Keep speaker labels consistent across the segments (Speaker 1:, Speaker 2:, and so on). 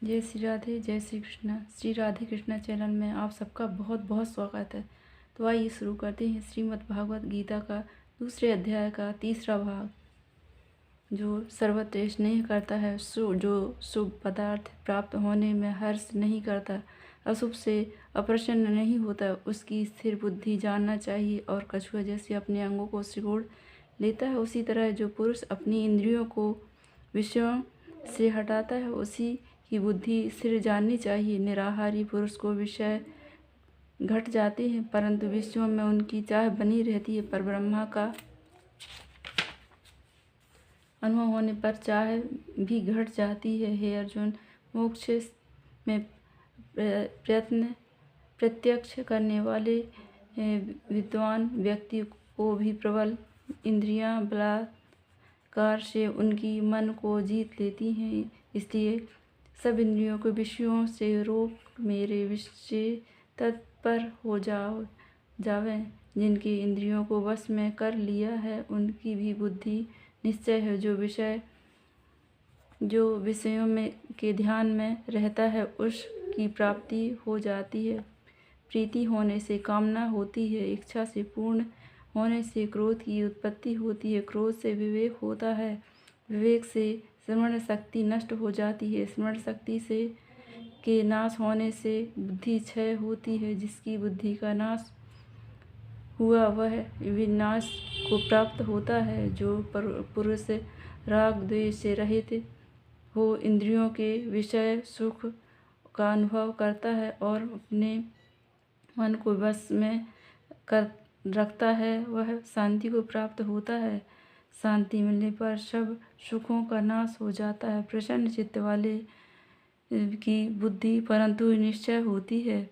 Speaker 1: जय श्री राधे, जय श्री कृष्णा। श्री राधे कृष्णा चैनल में आप सबका बहुत बहुत स्वागत है। तो आइए शुरू करते हैं श्रीमद् भागवत गीता का दूसरे अध्याय का तीसरा भाग। जो सर्वत्र स्नेह करता है, जो शुभ पदार्थ प्राप्त होने में हर्ष नहीं करता, अशुभ से अप्रसन्न नहीं होता, उसकी स्थिर बुद्धि जानना चाहिए। और कछुआ जैसे अपने अंगों को सिकोड़ लेता है, उसी तरह जो पुरुष अपनी इंद्रियों को विषयों से हटाता है, उसी की बुद्धि स्थिर जाननी चाहिए। निराहारी पुरुष को विषय घट जाते हैं, परंतु विषयों में उनकी चाह बनी रहती है। पर ब्रह्मा का अनुभव होने पर चाह भी घट जाती है। हे अर्जुन, मोक्ष में प्रत्यक्ष करने वाले विद्वान व्यक्ति को भी प्रबल इंद्रियां बलात्कार से उनकी मन को जीत लेती हैं। इसलिए सब इंद्रियों को विषयों से रोक मेरे विषय तत्पर हो जावे। जिनके इंद्रियों को वश में कर लिया है, उनकी भी बुद्धि निश्चय है। जो विषयों में के ध्यान में रहता है, उसकी प्राप्ति हो जाती है। प्रीति होने से कामना होती है, इच्छा से पूर्ण होने से क्रोध की उत्पत्ति होती है, क्रोध से विवेक होता है, विवेक से स्मरण शक्ति नष्ट हो जाती है, स्मरण शक्ति से के नाश होने से बुद्धि क्षय होती है। जिसकी बुद्धि का नाश हुआ वह विनाश को प्राप्त होता है। जो पुरुष राग द्वेष से रहित हो इंद्रियों के विषय सुख का अनुभव करता है और अपने मन को वश में कर रखता है, वह शांति को प्राप्त होता है। शांति मिलने पर सब सुखों का नाश हो जाता है। प्रसन्न चित्त वाले की बुद्धि परंतु निश्चय होती है,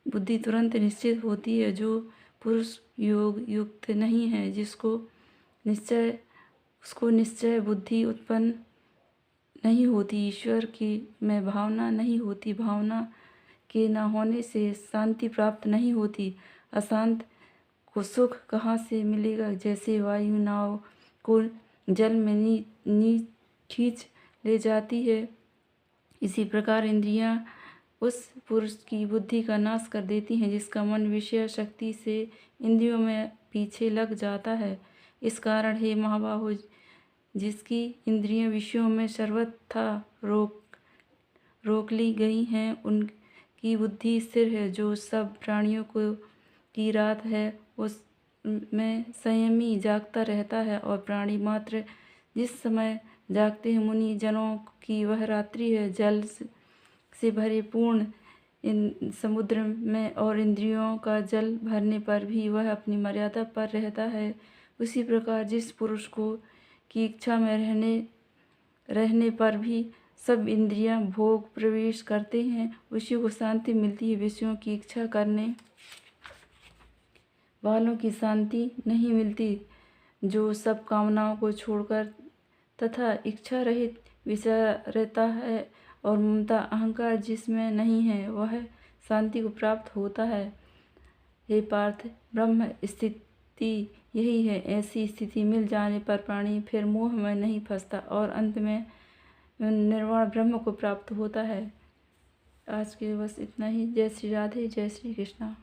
Speaker 1: बुद्धि तुरंत निश्चित होती है। जो पुरुष योग युक्त नहीं है, उसको निश्चय बुद्धि उत्पन्न नहीं होती, ईश्वर की में भावना नहीं होती। भावना के न होने से शांति प्राप्त नहीं होती। अशांत को सुख कहाँ से मिलेगा? जैसे वायु नाव को जल में खींच ले जाती है, इसी प्रकार इंद्रियां उस पुरुष की बुद्धि का नाश कर देती हैं जिसका मन विषय शक्ति से इंद्रियों में पीछे लग जाता है। इस कारण हे महाबाहो, जिसकी इंद्रियां विषयों में सर्वथा रोक ली गई हैं, उनकी बुद्धि स्थिर है। जो सब प्राणियों की रात है, उसमें संयमी जागता रहता है, और प्राणी मात्र जिस समय जागते हैं, मुनि जनों की वह रात्रि है। जल से भरे पूर्ण इन समुद्र में और इंद्रियों का जल भरने पर भी वह अपनी मर्यादा पर रहता है। उसी प्रकार जिस पुरुष को की इच्छा में रहने पर भी सब इंद्रियां भोग प्रवेश करते हैं, उसी को शांति मिलती है। विषयों की इच्छा करने वालों की शांति नहीं मिलती। जो सब कामनाओं को छोड़कर तथा इच्छा रहित विचरता है और ममता अहंकार जिसमें नहीं है, वह शांति को प्राप्त होता है। हे पार्थ, ब्रह्म स्थिति यही है। ऐसी स्थिति मिल जाने पर प्राणी फिर मोह में नहीं फंसता और अंत में निर्वाण ब्रह्म को प्राप्त होता है। आज के बस इतना ही। जय श्री राधे, जय श्री कृष्णा।